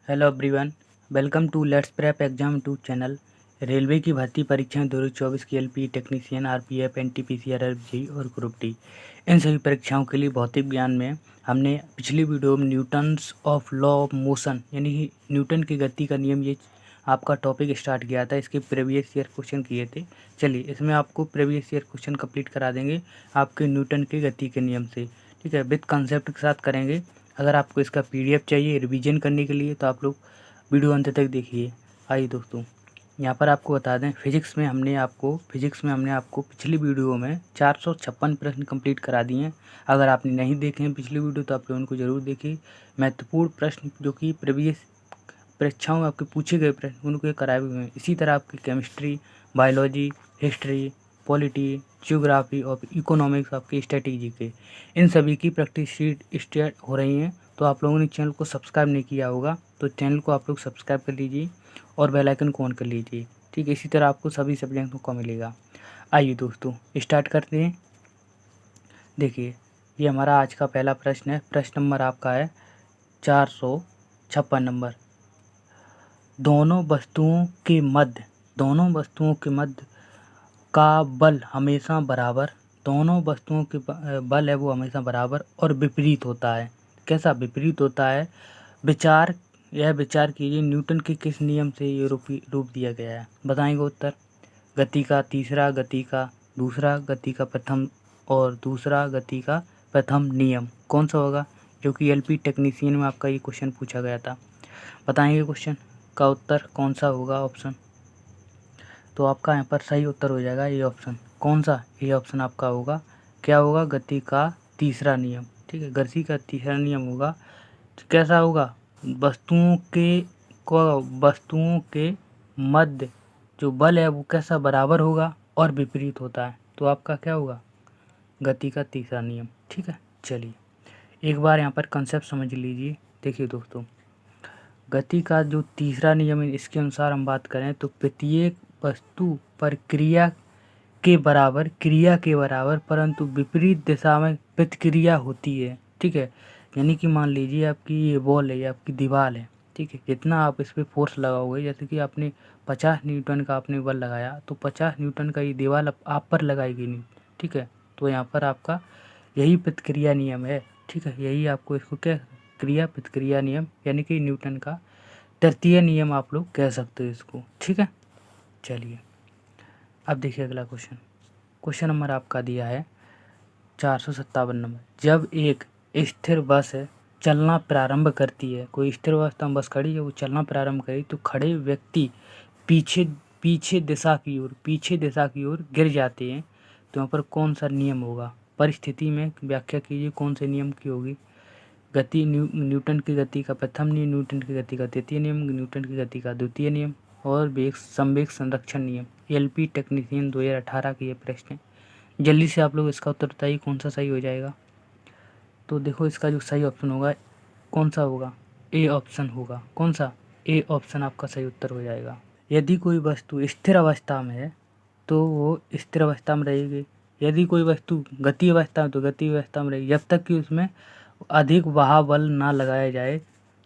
Hello everyone, welcome to let's prep exam 2 channel. Railway की भर्ती परीक्षाएं 2024 की LP technician, RPF, NTPC, RFG और ग्रुप डी, इन सभी परीक्षाओं के लिए भौतिक ज्ञान में हमने पिछली वीडियो में Newton's of law of motion यानी कि न्यूटन की गति का नियम, ये आपका टॉपिक स्टार्ट किया था। इसके प्रीवियस ईयर क्वेश्चन किए थे। चलिए, इसमें आपको प्रीवियस ईयर क्वेश्चन कंप्लीट करा देंगे आपके न्यूटन की गति के नियम से। ठीक है, विद कंसेप्ट के साथ करेंगे। अगर आपको इसका पीडीएफ चाहिए रिवीजन करने के लिए तो आप लोग वीडियो अंत तक देखिए। आइए दोस्तों, यहाँ पर आपको बता दें, फिजिक्स में हमने आपको पिछली वीडियो में 456 प्रश्न कंप्लीट करा दिए हैं। अगर आपने नहीं देखे हैं पिछली वीडियो तो आप लोग उनको जरूर देखिए। महत्वपूर्ण प्रश्न जो कि प्रीवियस परीक्षाओं में आपके पूछे गए प्रश्न उनको कराए हुए हैं। इसी तरह आपकी chemistry, biology, history, polity, geography और इकोनॉमिक्स, आपके स्ट्रेटेजी के, इन सभी की प्रैक्टिस शीट स्टार्ट हो रही हैं। तो आप लोगों ने चैनल को सब्सक्राइब नहीं किया होगा तो चैनल को आप लोग सब्सक्राइब कर लीजिए और बेल आइकन को ऑन कर लीजिए। ठीक है, इसी तरह आपको सभी सब्जेक्टों का मिलेगा। आइए दोस्तों स्टार्ट करते हैं। देखिए, ये हमारा आज का पहला प्रश्न है। प्रश्न नंबर आपका है 456 नंबर। दोनों वस्तुओं के मध्य का बल हमेशा बराबर, दोनों वस्तुओं के बल है वो हमेशा बराबर और विपरीत होता है। कैसा विपरीत होता है? विचार कीजिए, न्यूटन के किस नियम से ये रूप दिया गया है? बताएंगे उत्तर। गति का तीसरा, गति का दूसरा, गति का प्रथम और दूसरा गति का प्रथम नियम कौन सा होगा? जो कि एलपी टेक्नीशियन में आपका ये क्वेश्चन पूछा गया था। बताएंगे क्वेश्चन का उत्तर कौन सा होगा ऑप्शन। तो आपका यहाँ पर सही उत्तर हो जाएगा ए ऑप्शन। कौन सा? ए ऑप्शन आपका होगा। क्या होगा? गति का तीसरा नियम। ठीक है, गति का तीसरा नियम होगा। कैसा होगा? वस्तुओं के मध्य जो बल है वो कैसा बराबर होगा और विपरीत होता है। तो आपका क्या होगा? गति का तीसरा नियम। ठीक है, चलिए एक बार यहाँ पर कंसेप्ट समझ लीजिए। देखिए दोस्तों, गति का जो तीसरा नियम है इसके अनुसार हम बात करें तो प्रत्येक वस्तु पर क्रिया के बराबर परंतु विपरीत दिशा में प्रतिक्रिया होती है। ठीक है, यानी कि मान लीजिए आपकी ये बॉल है या आपकी दीवार है। ठीक है, जितना आप इस पर फोर्स लगाओगे, जैसे कि आपने 50 न्यूटन का आपने बल लगाया तो 50 न्यूटन का ये दीवार आप पर लगाएगी नहीं। ठीक है, तो यहाँ पर आपका यही प्रतिक्रिया नियम है। ठीक है, यही आपको इसको क्या, क्रिया प्रतिक्रिया नियम यानी कि न्यूटन का तृतीय नियम आप लोग कह सकते हो इसको। ठीक है, चलिए अब देखिए अगला क्वेश्चन। क्वेश्चन नंबर आपका दिया है 457 नंबर। जब एक स्थिर बस चलना प्रारंभ करती है, कोई स्थिर अवस्था में बस खड़ी है, वो चलना प्रारंभ करी तो खड़े व्यक्ति पीछे पीछे दिशा की ओर गिर जाते हैं। तो यहाँ पर कौन सा नियम होगा? परिस्थिति में व्याख्या कीजिए कौन से नियम की होगी। गति न्यूटन की गति का प्रथम नियम, न्यूटन की गति का तृतीय नियम, न्यूटन की गति का द्वितीय नियम और संवेग संरक्षण नियम। एलपी टेक्नीशियन 2018 के ये प्रश्न है। जल्दी से आप लोग इसका उत्तर बताइए कौन सा सही हो जाएगा। तो देखो, इसका जो सही ऑप्शन होगा कौन सा होगा? ए ऑप्शन होगा। कौन सा? ए ऑप्शन आपका सही उत्तर हो जाएगा। यदि कोई वस्तु स्थिर अवस्था में है तो वो स्थिर अवस्था में रहेगी। यदि कोई वस्तु गति अवस्था में तो गति अवस्था में रहेगी, जब तक कि उसमें अधिक वहा बल ना लगाया जाए।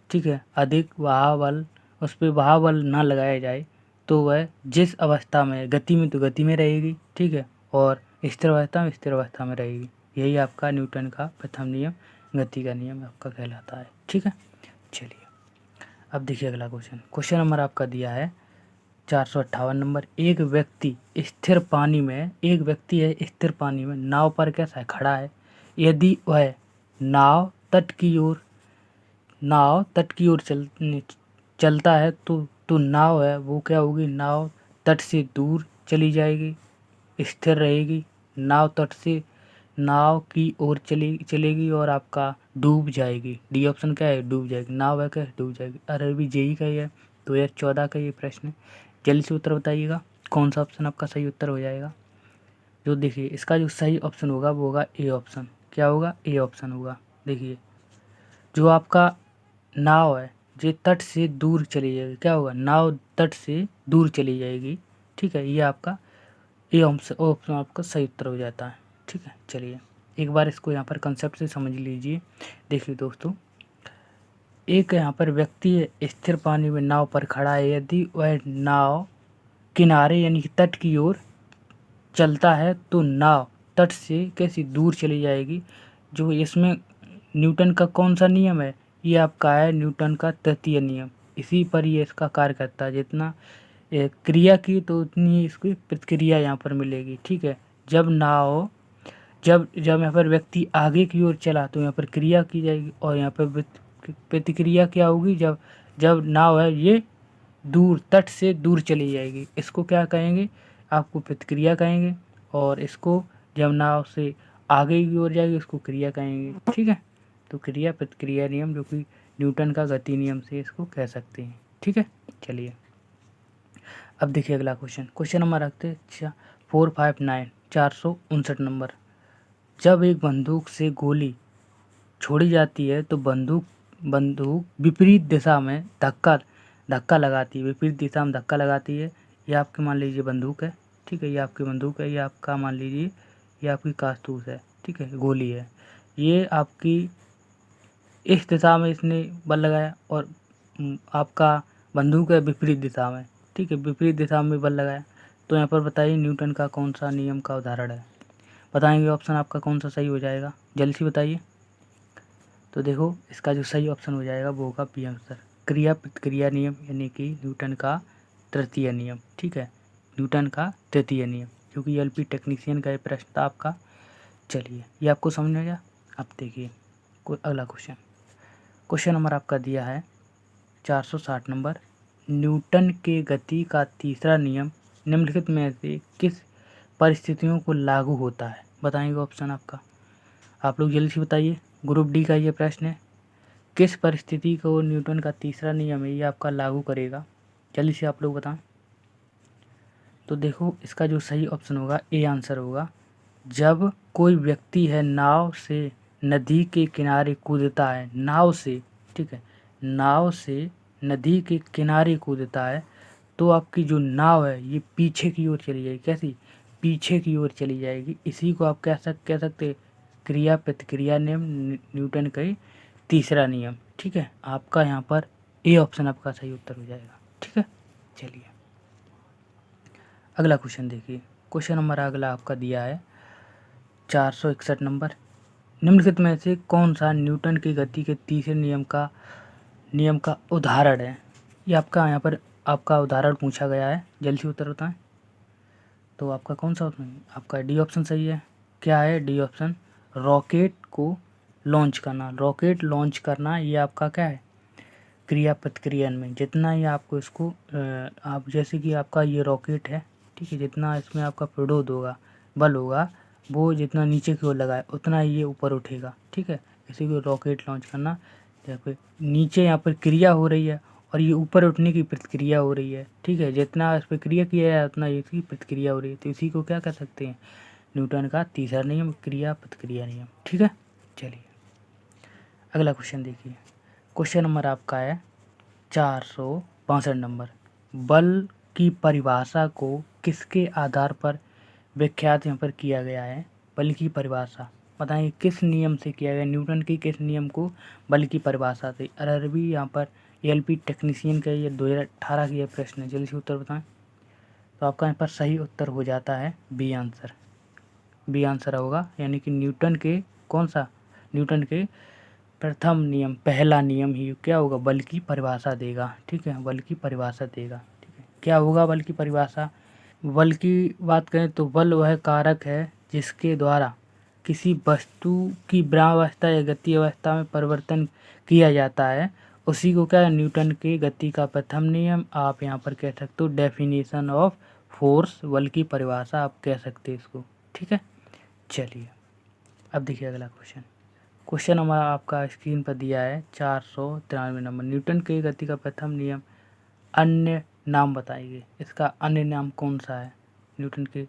ठीक है, अधिक वहा बल, उस पर वहा बल ना लगाया जाए तो वह जिस अवस्था में गति में तो गति में रहेगी। ठीक है, और स्थिर अवस्था में रहेगी। यही आपका न्यूटन का प्रथम नियम, गति का नियम आपका कहलाता है। ठीक है, चलिए अब देखिए अगला क्वेश्चन। क्वेश्चन नंबर आपका दिया है 458 नंबर। एक व्यक्ति है स्थिर पानी में नाव पर कैसा है? खड़ा है। यदि वह नाव तट की ओर चलता है तो नाव है वो क्या होगी? नाव तट से दूर चली जाएगी, स्थिर रहेगी। नाव की ओर चलेगी और आपका डूब जाएगी। डी ऑप्शन क्या है? डूब जाएगी। नाव है क्या? डूब जाएगी। अरबी जेई का ही है, 2014 का ये प्रश्न है। जल्दी से उत्तर बताइएगा कौन सा ऑप्शन आपका सही उत्तर हो जाएगा। जो देखिए, इसका जो सही ऑप्शन होगा वो होगा ए ऑप्शन। क्या होगा? ए ऑप्शन होगा। देखिए, जो आपका नाव है ये तट से दूर चली जाएगी। क्या होगा? नाव तट से दूर चली जाएगी। ठीक है, ये आपका ए ऑप्शन आपका सही उत्तर हो जाता है। ठीक है, चलिए एक बार इसको यहाँ पर कंसेप्ट से समझ लीजिए। देखिए दोस्तों, एक यहाँ पर व्यक्ति है, स्थिर पानी में नाव पर खड़ा है। यदि वह नाव किनारे यानी कि तट की ओर चलता है तो नाव तट से कैसी दूर चली जाएगी। जो इसमें न्यूटन का कौन सा नियम है, ये आपका है न्यूटन का तृतीय नियम। इसी पर ये इसका कार्य करता है। जितना क्रिया की तो उतनी ही इसकी प्रतिक्रिया यहाँ पर मिलेगी। ठीक है, जब नाव जब जब यहाँ पर व्यक्ति आगे की ओर चला तो यहाँ पर क्रिया की जाएगी, और यहाँ पर प्रतिक्रिया क्या होगी, जब जब नाव है ये दूर तट से दूर चली जाएगी। इसको क्या कहेंगे, आपको प्रतिक्रिया कहेंगे, और इसको जब नाव से आगे की ओर जाएगी उसको क्रिया कहेंगे। ठीक है, तो क्रिया प्रतिक्रिया नियम जो कि न्यूटन का गति नियम से इसको कह सकते हैं। ठीक है, चलिए अब देखिए अगला क्वेश्चन नंबर रखते हैं 459 459 नंबर। जब एक बंदूक से गोली छोड़ी जाती है तो बंदूक विपरीत दिशा में धक्का लगाती है। विपरीत दिशा में धक्का लगाती है। ये आपके मान लीजिए बंदूक है। ठीक है, ये आपकी बंदूक है। ये आपका मान लीजिए ये आपकी कारतूस है। ठीक है, गोली है। ये आपकी इस दिशा में इसने बल लगाया, और आपका बंदूक है विपरीत दिशा में। ठीक है, विपरीत दिशा में बल लगाया। तो यहाँ पर बताइए न्यूटन का कौन सा नियम का उदाहरण है। बताएंगे ऑप्शन आपका कौन सा सही हो जाएगा, जल्दी से बताइए। तो देखो इसका जो सही ऑप्शन हो जाएगा वो होगा बी आंसर, क्रिया प्रतिक्रिया नियम, यानी कि न्यूटन का तृतीय नियम। ठीक है, न्यूटन का तृतीय नियम, क्योंकि एलपी टेक्नीशियन का ये प्रश्न था आपका। चलिए ये आपको समझ में आ गया। अब देखिए कोई अगला क्वेश्चन नंबर आपका दिया है 460 नंबर। न्यूटन के गति का तीसरा नियम निम्नलिखित में से किस परिस्थितियों को लागू होता है। बताएंगे ऑप्शन आपका, आप लोग जल्दी से बताइए। ग्रुप डी का ये प्रश्न है, किस परिस्थिति को न्यूटन का तीसरा नियम है ये आपका लागू करेगा, जल्दी से आप लोग बताएं। तो देखो इसका जो सही ऑप्शन होगा ए आंसर होगा, जब कोई व्यक्ति है नाव से नदी के किनारे कूदता है। नाव से, ठीक है, नाव से नदी के किनारे कूदता है तो आपकी जो नाव है ये पीछे की ओर चली जाएगी। कैसी, पीछे की ओर चली जाएगी। इसी को आप कह सकते क्रिया प्रतिक्रिया नियम, न्यूटन का तीसरा नियम। ठीक है, आपका यहाँ पर ए ऑप्शन आपका सही उत्तर हो जाएगा। ठीक है, चलिए अगला क्वेश्चन देखिए। क्वेश्चन नंबर अगला आपका दिया है 461 नंबर। निम्नलिखित में से कौन सा न्यूटन की गति के तीसरे नियम का उदाहरण है। ये आपका यहाँ पर आपका उदाहरण पूछा गया है, जल्दी से उत्तर बताएं। तो आपका कौन सा ऑप्शन, आपका डी ऑप्शन सही है। क्या है डी ऑप्शन, रॉकेट को लॉन्च करना। रॉकेट लॉन्च करना ये आपका क्या है, क्रिया प्रतिक्रिया में। जितना ही आपको इसको आप जैसे कि आपका ये रॉकेट है, ठीक है, जितना इसमें आपका प्रोडोड होगा, बल होगा, वो जितना नीचे की ओर लगाए उतना ही ये ऊपर उठेगा। ठीक है, इसी को रॉकेट लॉन्च करना। यहाँ पे नीचे यहाँ पर क्रिया हो रही है और ये ऊपर उठने की प्रतिक्रिया हो रही है। ठीक है, जितना इस पर क्रिया किया जाए उतना इसकी प्रतिक्रिया हो रही है। तो इसी को क्या कह सकते हैं, न्यूटन का तीसरा नियम, क्रिया प्रतिक्रिया नियम। ठीक है, चलिए अगला क्वेश्चन देखिए। क्वेश्चन नंबर आपका है 462 नंबर। बल की परिभाषा को किसके आधार पर व्याख्यात यहाँ पर किया गया है। बल की परिभाषा बताएं किस नियम से किया गया, न्यूटन की किस नियम को बल की परिभाषा से। अरबी यहाँ पर एलपी टेक्नीशियन का ये 2018 की यह प्रश्न है, जल्दी से उत्तर बताएं। तो आपका यहाँ पर सही उत्तर हो जाता है बी आंसर। बी आंसर होगा, यानी कि न्यूटन के कौन सा, न्यूटन के प्रथम नियम, पहला नियम ही क्या होगा, बल की परिभाषा देगा। ठीक है, बल की परिभाषा देगा। ठीक है, क्या होगा बल की परिभाषा। बल की बात करें तो बल वह कारक है जिसके द्वारा किसी वस्तु की ब्रह्मावस्था या गति अवस्था में परिवर्तन किया जाता है, उसी को क्या, न्यूटन के गति का प्रथम नियम, आप यहाँ पर कह सकते हो डेफिनेशन ऑफ फोर्स, बल की परिभाषा आप कह सकते हैं इसको। ठीक है, चलिए अब देखिए अगला क्वेश्चन हमारा आपका स्क्रीन पर दिया है 493 नंबर। न्यूटन के गति का प्रथम नियम अन्य नाम बताइए। इसका अन्य नाम कौन सा है, न्यूटन के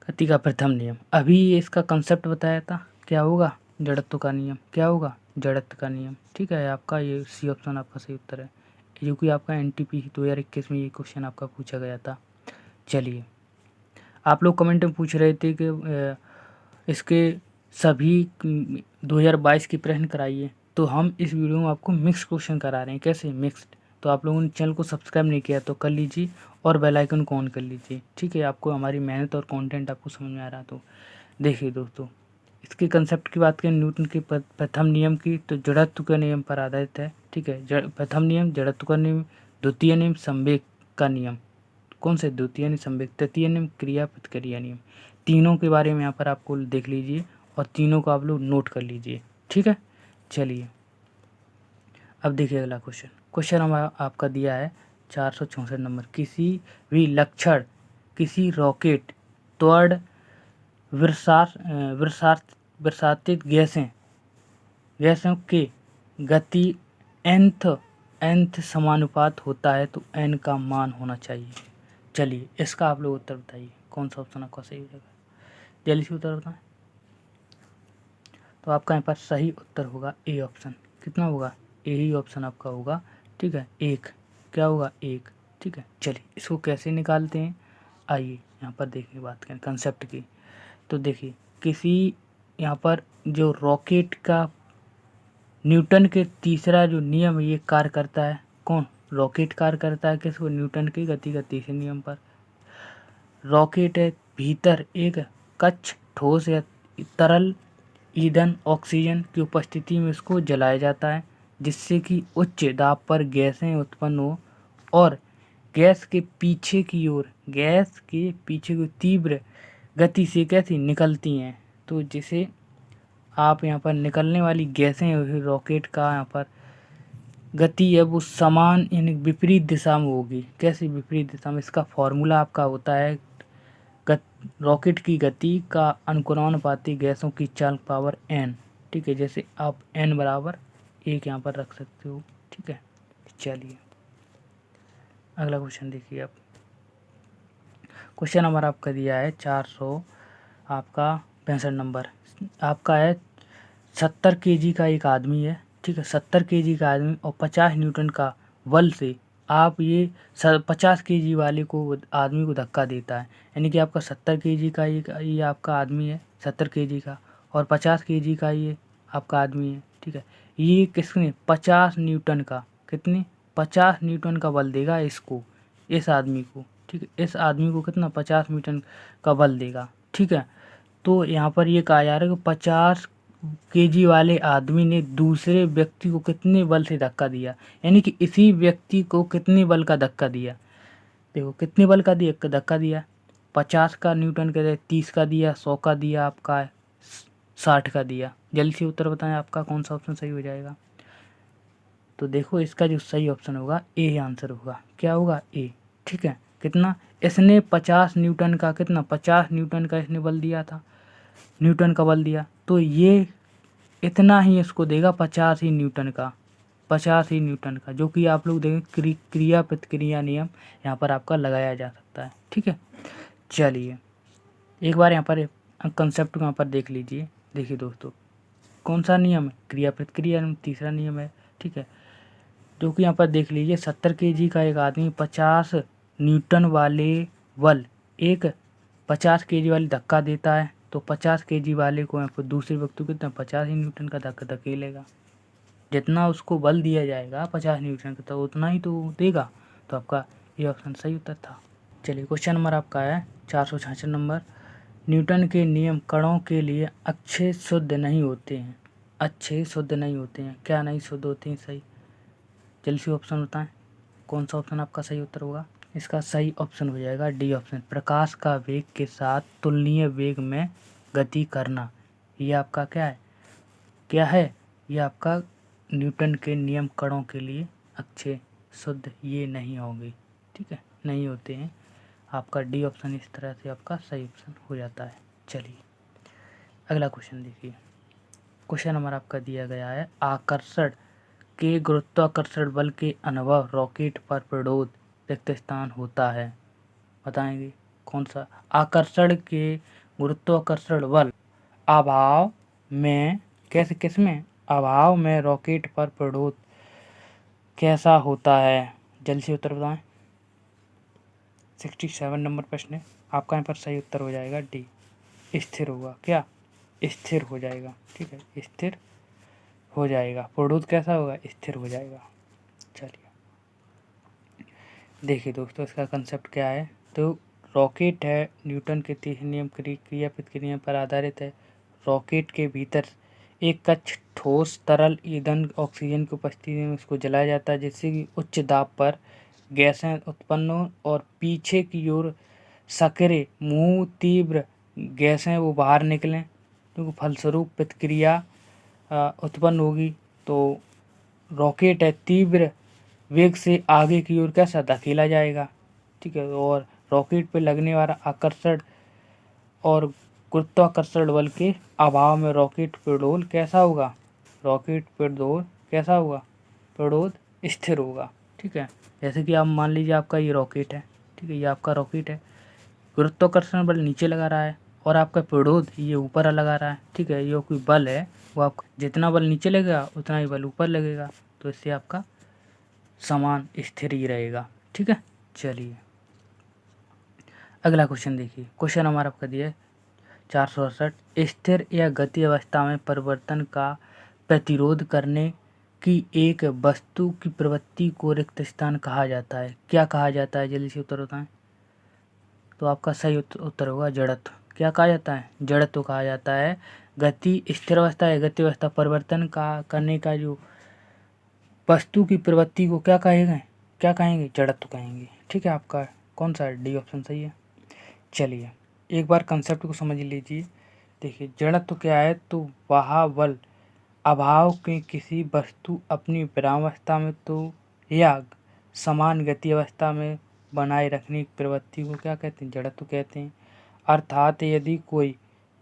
गति का प्रथम नियम। अभी इसका कंसेप्ट बताया था, क्या होगा, जड़त्व का नियम। क्या होगा, जड़त्व का नियम। ठीक है, आपका ये सी ऑप्शन आपका सही उत्तर है, जो कि आपका NTP 2021 में ये क्वेश्चन आपका पूछा गया था। चलिए आप लोग कमेंट में पूछ रहे थे कि इसके सभी 2022 की प्रश्न कराइए। तो हम इस वीडियो में आपको मिक्स क्वेश्चन करा रहे हैं। कैसे मिक्स्ड? तो आप लोगों ने चैनल को सब्सक्राइब नहीं किया तो कर लीजिए और बेल आइकन को ऑन कर लीजिए, ठीक है। आपको हमारी मेहनत और कंटेंट आपको समझ में आ रहा तो देखिए दोस्तों, इसके कंसेप्ट की बात करें न्यूटन के प्रथम नियम की, तो जड़त्व के नियम पर आधारित है, ठीक है। प्रथम नियम जड़त्व का नियम, द्वितीय नियम संवेग का नियम, कौन से? द्वितीय नियम संवेग, तृतीय नियम क्रिया प्रतिक्रिया नियम। तीनों के बारे में यहाँ पर आपको देख लीजिए और तीनों को आप लोग नोट कर लीजिए, ठीक है। चलिए अब देखिए अगला क्वेश्चन। क्वेश्चन हमारा आपका दिया है 464 नंबर। किसी भी लक्षण किसी रॉकेट त्वरण विरसातित गैसों के गति nth समानुपात होता है तो n का मान होना चाहिए। चलिए इसका आप लोग उत्तर बताइए, कौन सा ऑप्शन आपका सही हो जाएगा? जल्दी से उत्तर बताएं। तो आपका यहाँ पर सही उत्तर होगा ए ऑप्शन। कितना होगा? ए ही ऑप्शन आपका होगा, ठीक है। एक, क्या होगा? एक, ठीक है। चलिए इसको कैसे निकालते हैं, आइए यहाँ पर देखने बात करें कंसेप्ट की। तो देखिए किसी यहाँ पर जो रॉकेट का न्यूटन के तीसरा जो नियम ये कार्य करता है, कौन? रॉकेट कार्य करता है किसको? न्यूटन की गति का तीसरे नियम पर। रॉकेट है, भीतर एक कच्छ ठोस या तरल ईंधन ऑक्सीजन की उपस्थिति में इसको जलाया जाता है, जिससे कि उच्च दाब पर गैसें उत्पन्न हो और गैस के पीछे की तीव्र गति से कैसी निकलती हैं। तो जिसे आप यहाँ पर निकलने वाली गैसें रॉकेट का यहाँ पर गति है वो समान यानी विपरीत दिशा में होगी। कैसी विपरीत दिशा में? इसका फॉर्मूला आपका होता है रॉकेट की गति का अनुक्रमानुपाती गैसों की चालक पावर n, ठीक है। जैसे आप n बराबर 1 यहाँ पर रख सकते हो, ठीक है। चलिए अगला क्वेश्चन देखिए आप। क्वेश्चन नंबर आपका दिया है 400 आपका 65 नंबर। आपका है 70 kg का एक आदमी है, ठीक है। 70 kg का आदमी और 50 न्यूटन का बल से आप ये 50 kg वाले को आदमी को धक्का देता है। यानी कि आपका 70 kg का ये आपका आदमी है 70 kg का, और 50 kg का ये आपका आदमी है, ठीक है। ये किसने 50 न्यूटन का, कितने 50 न्यूटन का बल देगा इसको, इस आदमी को, ठीक है। इस आदमी को कितना 50 न्यूटन का बल देगा, ठीक है। तो यहाँ पर ये कहा जा रहा है कि 50 kg वाले आदमी ने दूसरे व्यक्ति को कितने बल से धक्का दिया, यानी कि इसी व्यक्ति को कितने बल का धक्का दिया। देखो कितने बल का दिया धक्का दिया, 50 का न्यूटन का दिया, 30 का दिया, 100 का दिया, आपका 60 का दिया। जल्दी से उत्तर बताएं आपका कौन सा ऑप्शन सही हो जाएगा। तो देखो इसका जो सही ऑप्शन होगा ए आंसर होगा। क्या होगा? ए, ठीक है। कितना इसने 50 न्यूटन का, कितना 50 न्यूटन का इसने बल दिया था, न्यूटन का बल दिया, तो ये इतना ही इसको देगा 50 ही न्यूटन का, 50 ही न्यूटन का, जो कि आप लोग देखें क्रिया प्रतिक्रिया नियम यहाँ पर आपका लगाया जा सकता है, ठीक है। चलिए एक बार यहाँ पर कंसेप्ट को यहाँ पर देख लीजिए। देखिए दोस्तों कौन सा नियम है? क्रिया प्रतिक्रिया नियम, तीसरा नियम है, ठीक है। जो कि यहाँ पर देख लीजिए 70 kg का एक आदमी 50 न्यूटन वाले बल एक 50 kg वाले धक्का देता है, तो 50 kg वाले को यहाँ पर दूसरे व्यक्ति को कितना 50 ही न्यूटन का धक्का धकेलेगा। जितना उसको बल दिया जाएगा 50 न्यूटन का तो उतना ही तो देगा। तो आपका ये ऑप्शन सही उत्तर था। चलिए क्वेश्चन नंबर आपका है 466 नंबर। न्यूटन के नियम कणों के लिए अच्छे शुद्ध नहीं होते हैं। अच्छे शुद्ध नहीं होते हैं, क्या नहीं शुद्ध होते हैं? सही, जल्दी से ऑप्शन बताएं कौन सा ऑप्शन आपका सही उत्तर होगा। इसका सही ऑप्शन हो जाएगा डी ऑप्शन, प्रकाश का वेग के साथ तुलनीय वेग में गति करना। ये आपका क्या है, ये आपका न्यूटन के नियम कणों के लिए अच्छे शुद्ध ये नहीं होंगे, ठीक है, नहीं होते हैं। आपका डी ऑप्शन इस तरह से आपका सही ऑप्शन हो जाता है। चलिए अगला क्वेश्चन देखिए। क्वेश्चन नंबर आपका दिया गया है आकर्षण के गुरुत्वाकर्षण बल के अनुभव रॉकेट पर प्रदोत रिक्त स्थान होता है। बताएंगे कौन सा? आकर्षण के गुरुत्वाकर्षण बल अभाव में, कैसे किसमें? अभाव में रॉकेट पर प्रदोत कैसा होता है? जल्दी से उत्तर बताएं। 67 नंबर प्रश्न है आपका, यहाँ पर सही उत्तर हो जाएगा डी, स्थिर होगा। क्या? स्थिर हो जाएगा, ठीक है, स्थिर हो जाएगा, प्ररोध कैसा होगा, स्थिर हो जाएगा। चलिए देखिए दोस्तों, इसका कंसेप्ट क्या है। तो रॉकेट है, न्यूटन के तीसरे नियम क्रिया प्रतिक्रिया नियम पर आधारित है। रॉकेट के भीतर एक कच्छ ठोस तरल ईंधन ऑक्सीजन की उपस्थिति में उसको जलाया जाता है, जिससे कि उच्च दाब पर गैसें उत्पन्न हो और पीछे की ओर सक्रिय मुंह तीव्र गैसें वो बाहर निकलें, क्योंकि फलस्वरूप प्रतिक्रिया उत्पन्न होगी। तो रॉकेट है तीव्र वेग से आगे की ओर कैसा धकेला जाएगा, ठीक है। और रॉकेट पे लगने वाला आकर्षण और गुरुत्वाकर्षण बल के अभाव में रॉकेट पेडोल कैसा होगा, रॉकेट पेडोल कैसा होगा, पेडोल स्थिर होगा, ठीक है। जैसे कि आप मान लीजिए आपका ये रॉकेट है, ठीक है, ये आपका रॉकेट है, गुरुत्वाकर्षण बल नीचे लगा रहा है और आपका पेड़ोद ये ऊपर लगा रहा है, ठीक है। ये कोई बल है, वो आपका जितना बल नीचे लगेगा उतना ही बल ऊपर लगेगा, तो इससे आपका समान स्थिर ही रहेगा, ठीक है। चलिए अगला क्वेश्चन देखिए। क्वेश्चन हमारा आपका दिया है 468, स्थिर या गति अवस्था में परिवर्तन का प्रतिरोध करने की एक वस्तु की प्रवृत्ति को रिक्त स्थान कहा जाता है। क्या कहा जाता है, जल्दी से उत्तर बताएं। तो आपका सही उत्तर होगा जड़त्व। क्या कहा जाता है, जड़त्व कहा जाता है। गति स्थिर अवस्था या गति अवस्था परिवर्तन का करने का जो वस्तु की प्रवृत्ति को क्या कहेंगे, क्या कहेंगे, जड़त्व कहेंगे, ठीक है। आपका कौन सा डी ऑप्शन सही है। चलिए एक बार कंसेप्ट को समझ लीजिए। देखिए जड़त्व क्या है, तो वह बल अभाव के किसी वस्तु अपनी विरामावस्था में तो या समान गति अवस्था में बनाए रखने की प्रवृत्ति को क्या कहते हैं, जड़त्व कहते हैं। अर्थात यदि कोई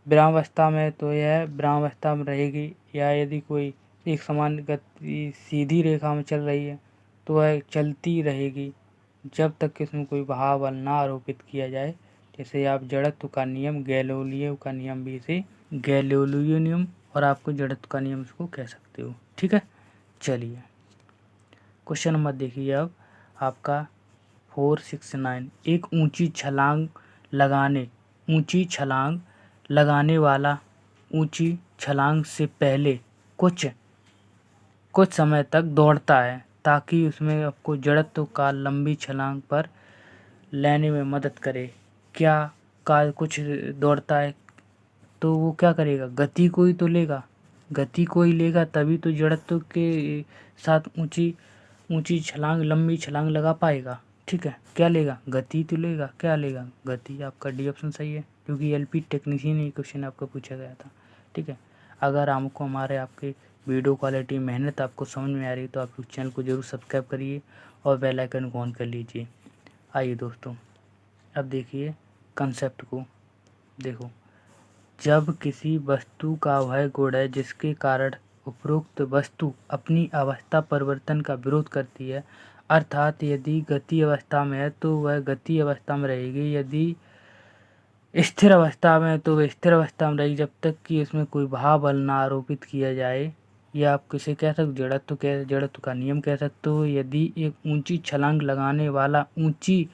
विरामावस्था में तो यह विरामावस्था में रहेगी, या यदि कोई एक समान गति सीधी रेखा में चल रही है तो वह चलती रहेगी जब तक कि उसमें कोई बहाव बल ना आरोपित किया जाए। जैसे आप जड़त्व का नियम, गैलीलियो का नियम भी, इसे गैलीलियो नियम और आपको जड़त्व का नियम इसको कह सकते हो, ठीक है। चलिए क्वेश्चन नंबर देखिए अब आपका 469, एक ऊंची छलांग लगाने वाला ऊंची छलांग से पहले कुछ समय तक दौड़ता है ताकि उसमें आपको जड़त्व का लंबी छलांग पर लेने में मदद करे। क्या का कुछ दौड़ता है तो वो क्या करेगा, गति को ही तो लेगा, गति को ही लेगा तभी तो जड़त्व के साथ ऊंची छलांग, लंबी छलांग लगा पाएगा, ठीक है। क्या लेगा, गति तो लेगा, क्या लेगा, गति। आपका डी ऑप्शन सही है, क्योंकि एलपी टेक्नीशियन ये क्वेश्चन आपको पूछा गया था, ठीक है। अगर हमको हमारे आपके वीडियो क्वालिटी मेहनत आपको समझ में आ रही है तो आप चैनल को जरूर सब्सक्राइब करिए और बेल आइकन को ऑन कर लीजिए। आइए दोस्तों अब देखिए कंसेप्ट को। देखो, जब किसी वस्तु का वह गुण है जिसके कारण उपरोक्त वस्तु अपनी अवस्था परिवर्तन का विरोध करती है, अर्थात यदि गति अवस्था में है तो वह गति अवस्था में रहेगी, यदि स्थिर अवस्था में है तो वह स्थिर अवस्था में रहेगी जब तक कि इसमें कोई भाव बल ना आरोपित किया जाए। या आप किसे कह सकते, जड़त्व का नियम कह सकते हो। यदि एक ऊंची छलांग लगाने वाला ऊंची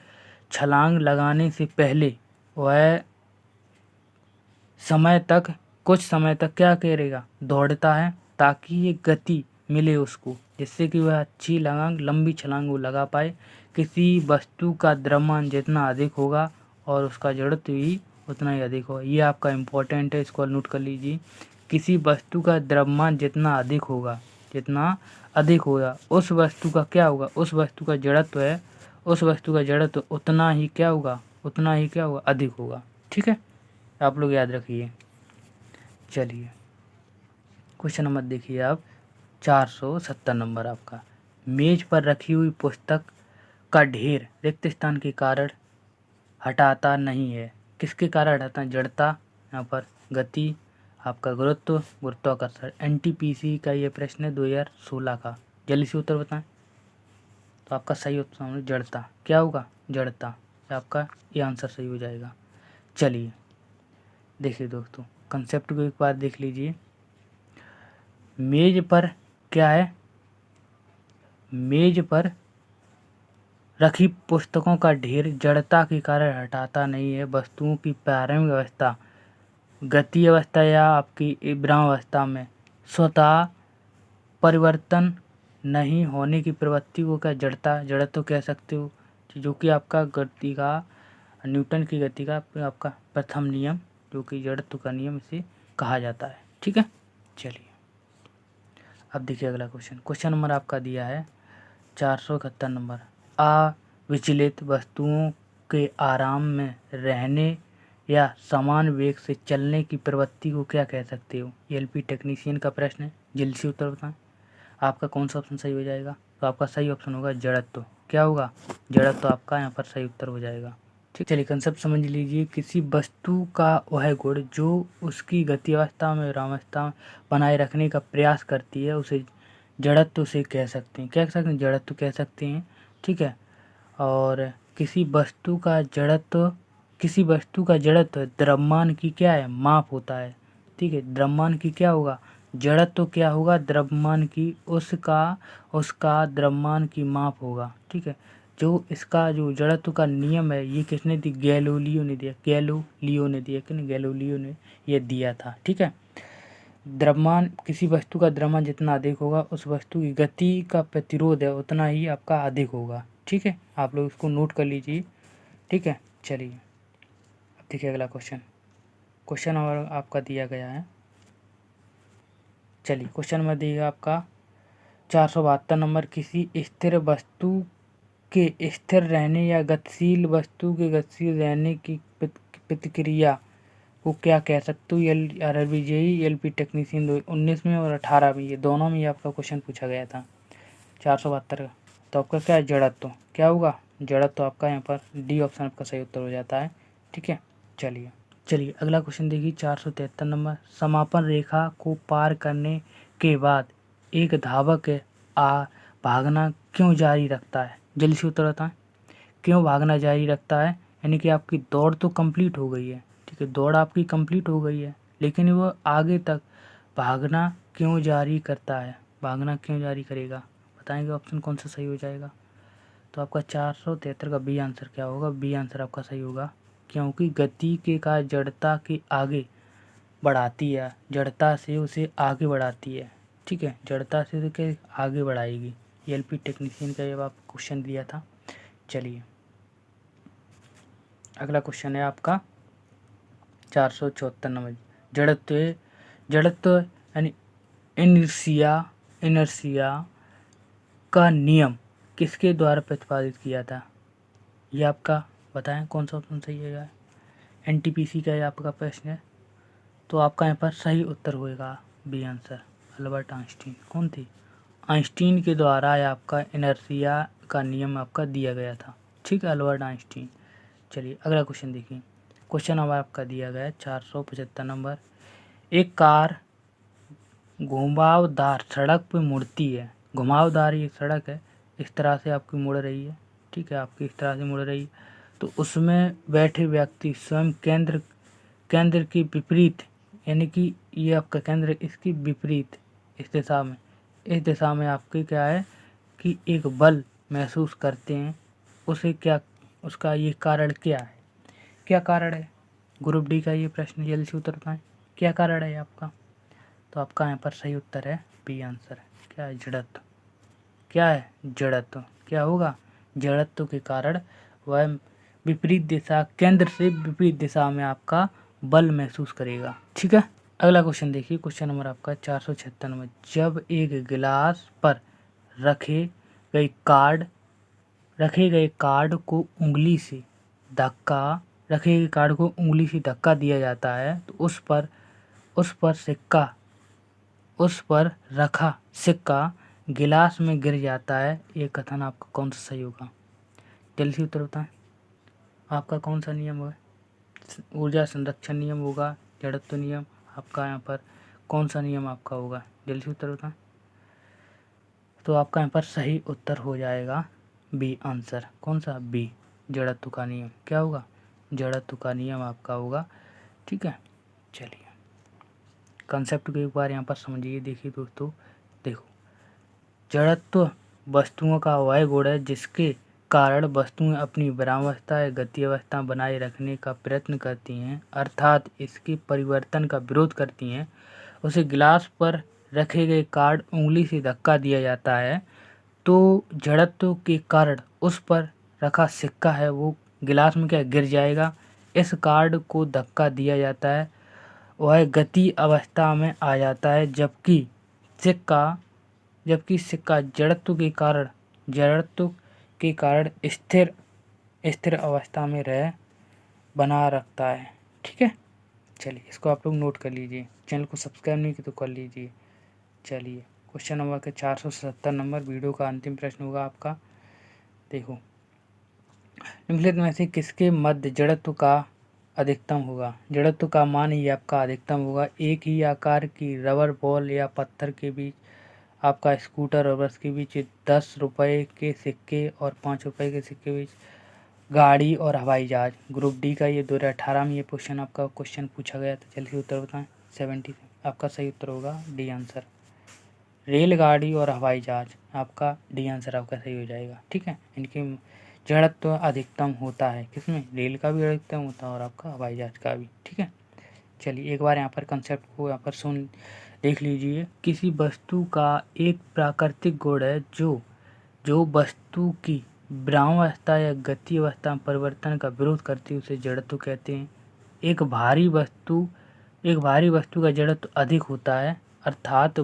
छलांग लगाने से पहले वह कुछ समय तक क्या करेगा, दौड़ता है ताकि ये गति मिले उसको, जिससे कि वह अच्छी लंबी छलांग वो लगा पाए। किसी वस्तु का द्रव्यमान जितना अधिक होगा और उसका जड़त्व भी उतना ही अधिक होगा। ये आपका इम्पोर्टेंट है, इसको नोट कर लीजिए। किसी वस्तु का द्रव्यमान जितना अधिक होगा उस वस्तु का क्या होगा, उस वस्तु का जड़त्व है, उस वस्तु का जड़त्व उतना ही क्या होगा, अधिक होगा, ठीक है। आप लोग याद रखिए। चलिए क्वेश्चन नंबर देखिए आप 470 नंबर आपका। मेज पर रखी हुई पुस्तक का ढेर रिक्त स्थान के कारण हटाता नहीं है। किसके कारण हटाता है, जड़ता, यहाँ पर गति, आपका गुरुत्वाकर्षण। एनटीपीसी का ये प्रश्न है 2016 का, जल्दी से उत्तर बताएं। तो आपका सही उत्तर जड़ता। क्या होगा, जड़ता। आपका ये आंसर सही हो जाएगा। चलिए देखिए दोस्तों कंसेप्ट को एक बार देख लीजिए। मेज पर क्या है, मेज पर रखी पुस्तकों का ढेर जड़ता के कारण हटाता नहीं है। वस्तुओं की प्रारंभिक अवस्था, गति अवस्था या आपकी विराम अवस्था में स्वतः परिवर्तन नहीं होने की प्रवृत्ति को क्या जड़त्व कह सकते हो, जो कि आपका गति का न्यूटन की गति का आपका प्रथम नियम, जो कि जड़त्व का नियम इसे कहा जाता है। ठीक है, चलिए अब देखिए अगला क्वेश्चन नंबर आपका दिया है 471 नंबर। अविचलित वस्तुओं के आराम में रहने या समान वेग से चलने की प्रवृत्ति को क्या कह सकते हो। एलपी टेक्नीशियन का प्रश्न है, जल्दी से उत्तर बताएं। आपका कौन सा ऑप्शन सही हो जाएगा? तो आपका सही ऑप्शन होगा जड़त्व। क्या होगा? जड़त्व आपका यहाँ पर सही उत्तर हो जाएगा। ठीक, चलिए कंसेप्ट समझ लीजिए। किसी वस्तु का वह गुण जो उसकी गति अवस्था में विरामावस्था में बनाए रखने का प्रयास करती है उसे जड़त्व से कह सकते हैं। क्या कह सकते हैं? जड़त्व कह सकते हैं। ठीक है, और किसी वस्तु का जड़त्व द्रव्यमान की क्या है? माप होता है। ठीक है, द्रव्यमान की क्या होगा? जड़त्व क्या होगा? द्रव्यमान की उसका द्रव्यमान की माप होगा। ठीक है, जो इसका जो जड़त्व का नियम है ये किसने दी? गैलीलियो ने दिया। गैलीलियो ने ये दिया था। ठीक है, द्रव्यमान, किसी वस्तु का द्रव्यमान जितना अधिक होगा उस वस्तु की गति का प्रतिरोध है उतना ही आपका अधिक होगा। ठीक है, आप लोग इसको नोट कर लीजिए। ठीक है, चलिए अब देखिए अगला क्वेश्चन और आपका दिया गया है। चलिए क्वेश्चन में दिया आपका 472 नंबर। किसी स्थिर वस्तु के स्थिर रहने या गतिशील वस्तु के गतिशील रहने की प्रतिक्रिया को क्या कह सकते हो। आरआरबी जेईई एलपी टेक्नीशियन 19 में और 18 में, ये दोनों में आपका क्वेश्चन पूछा गया था 472 का। तो आपका क्या है? जड़त्व। क्या होगा? जड़त्व आपका यहाँ पर डी ऑप्शन आपका सही उत्तर हो जाता है। ठीक है, चलिए अगला क्वेश्चन देखिए 473 नंबर। समापन रेखा को पार करने के बाद एक धावक भागना क्यों जारी रखता है? जल्दी से उत्तर बताएं। क्यों भागना जारी रखता है? यानी कि आपकी दौड़ तो कंप्लीट हो गई है। ठीक है, दौड़ आपकी कंप्लीट हो गई है, लेकिन वो आगे तक भागना क्यों जारी करता है? भागना क्यों जारी करेगा? बताएंगे ऑप्शन कौन सा सही हो जाएगा। तो आपका 473 का बी आंसर क्या होगा? बी आंसर आपका सही होगा, क्योंकि गति के का जड़ता के आगे बढ़ाती है, जड़ता से उसे आगे बढ़ाती है। ठीक है, जड़ता से उसे आगे बढ़ाएगी। एलपी टेक्नीशियन का जब आप क्वेश्चन दिया था। चलिए अगला क्वेश्चन है आपका 474 नंबर। जड़त्व यानी इनर्शिया का नियम किसके द्वारा प्रतिपादित किया था? ये आपका बताएं कौन सा ऑप्शन सही है। एनटीपीसी का ये आपका प्रश्न है। तो आपका यहाँ पर सही उत्तर होएगा बी आंसर, अल्बर्ट आइंस्टीन। कौन थे? आइंस्टीन के द्वारा आपका इनर्शिया का नियम आपका दिया गया था। ठीक है, अल्बर्ट आइंस्टीन। चलिए अगला क्वेश्चन देखिए। क्वेश्चन अब आपका दिया गया है 475 नंबर। एक कार घुमावदार सड़क पर मुड़ती है। घुमावदार ये सड़क है, इस तरह से आपकी मुड़ रही है। ठीक है, आपकी इस तरह से मुड़ रही है, तो उसमें बैठे व्यक्ति स्वयं केंद्र की विपरीत, यानी कि ये आपका केंद्र इसकी विपरीत इस दिशा में आपके क्या है कि एक बल महसूस करते हैं। उसे क्या, उसका ये कारण क्या है? क्या कारण है? ग्रुप डी का ये प्रश्न, जल्दी से उत्तर पाएँ। क्या कारण है आपका? तो आपका यहाँ पर सही उत्तर है बी आंसर। क्या है? जड़त्व। क्या है? जड़त्व। क्या होगा? जड़त्व के कारण वह विपरीत दिशा, केंद्र से विपरीत दिशा में आपका बल महसूस करेगा। ठीक है, अगला क्वेश्चन देखिए। क्वेश्चन नंबर आपका 476 में। जब एक गिलास पर रखे गए कार्ड को उंगली से धक्का दिया जाता है तो उस पर रखा सिक्का गिलास में गिर जाता है। ये कथन आपका कौन सा सही होगा? जल्दी से उत्तर बताएं। आपका कौन सा नियम होगा? ऊर्जा संरक्षण नियम होगा, जड़त्व नियम, आपका यहाँ पर कौन सा नियम आपका होगा? जल्दी से उत्तर बताएं। तो आपका यहाँ पर सही उत्तर हो जाएगा बी आंसर। कौन सा? बी, जड़त्व का नियम। क्या होगा? जड़त्व का नियम आपका होगा। ठीक है, चलिए कंसेप्ट को एक बार यहाँ पर समझिए। देखिए दोस्तों, देखो, जड़त्व वस्तुओं का वह गुण है जिसके कारण वस्तुएं अपनी विरामावस्था या गति अवस्था बनाए रखने का प्रयत्न करती हैं, अर्थात इसके परिवर्तन का विरोध करती हैं। उसे गिलास पर रखे गए कार्ड उंगली से धक्का दिया जाता है तो जड़त्व के कारण उस पर रखा सिक्का है वो गिलास में क्या गिर जाएगा। इस कार्ड को धक्का दिया जाता है, वह गति अवस्था में आ जाता है, जबकि सिक्का जड़त्व के कारण स्थिर अवस्था में बना रखता है। ठीक है, चलिए इसको आप लोग नोट कर लीजिए। चैनल को सब्सक्राइब नहीं किया तो कर लीजिए। चलिए क्वेश्चन नंबर के 477 नंबर वीडियो का अंतिम प्रश्न होगा आपका। देखो, निम्नलिखित में से किसके मध्य जड़त्व का अधिकतम होगा। जड़त्व का मान ही आपका अधिकतम होगा। एक ही आकार की रबर बॉल या पत्थर के बीच, आपका स्कूटर और बस के बीच, 10 रुपए के सिक्के और 5 रुपए के सिक्के के बीच, गाड़ी और हवाई जहाज। ग्रुप डी का ये 2018 में ये आपका क्वेश्चन पूछा गया था। जल्दी उत्तर बताएं। 70 आपका सही उत्तर होगा डी आंसर। रेलगाड़ी और हवाई जहाज, आपका डी आंसर आपका सही हो जाएगा। ठीक है, इनकी जड़त्व अधिकतम होता है। किसमें? रेल का भी अधिकतम होता है और आपका हवाई जहाज का भी। ठीक है, चलिए एक बार यहाँ पर कंसेप्ट को यहाँ पर देख लीजिए। किसी वस्तु का एक प्राकृतिक गुण है जो वस्तु की विरामावस्था या गति अवस्था में परिवर्तन का विरोध करती है, उसे जड़त्व कहते हैं। एक भारी वस्तु का जड़त्व अधिक होता है, अर्थात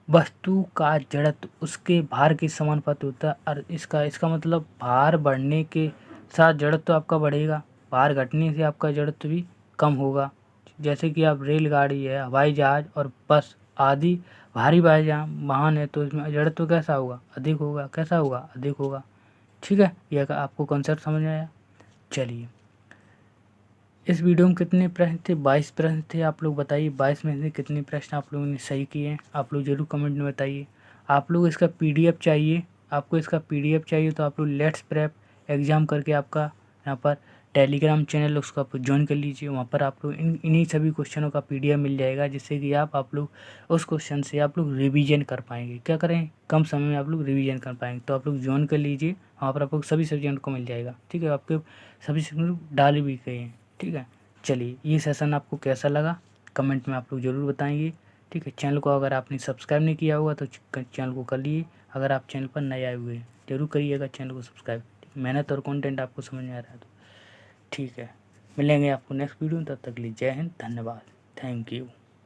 वस्तु का जड़त्व उसके भार के समानुपाती होता है। और इसका मतलब भार बढ़ने के साथ जड़त्व आपका बढ़ेगा, भार घटने से आपका जड़त्व भी कम होगा। जैसे कि आप रेलगाड़ी है, हवाई जहाज और बस आदि भारी वाहन है तो इसमें जड़त्व कैसा होगा? अधिक होगा। कैसा होगा? अधिक होगा। ठीक है, यह आपको कॉन्सेप्ट समझ में आया। चलिए, इस वीडियो में कितने प्रश्न थे? 22 प्रश्न थे। आप लोग बताइए 22 में से कितने प्रश्न आप लोगों ने सही किए हैं? आप लोग जरूर कमेंट में बताइए। आप लोग इसका पीडीएफ चाहिए, आपको इसका पीडीएफ चाहिए तो आप लोग लेट्स प्रेप एग्ज़ाम करके आपका यहाँ पर टेलीग्राम चैनल उसका आप ज्वाइन कर लीजिए। वहाँ पर आप लोग इन्हीं सभी क्वेश्चनों का पीडीएफ मिल जाएगा, जिससे कि आप लोग उस क्वेश्चन से आप लोग रिवीजन कर पाएंगे। क्या करें? कम समय में आप लोग रिवीजन कर पाएंगे। तो आप लोग ज्वाइन कर लीजिए, वहाँ पर आप लोग सभी सब्जेक्ट को मिल जाएगा। ठीक है, आपके सभी सब्जेक्ट डाल भी गए हैं। ठीक है, चलिए ये सेशन आपको कैसा लगा कमेंट में आप लोग ज़रूर बताएंगे। ठीक है, चैनल को अगर आपने सब्सक्राइब नहीं किया हुआ तो चैनल को कर लिए। अगर आप चैनल पर नए आए हुए हैं जरूर करिएगा चैनल को सब्सक्राइब। मेहनत और कंटेंट आपको समझ में आ रहा है तो ठीक है, मिलेंगे आपको नेक्स्ट वीडियो में। तब तक के लिए जय हिंद, धन्यवाद, थैंक यू।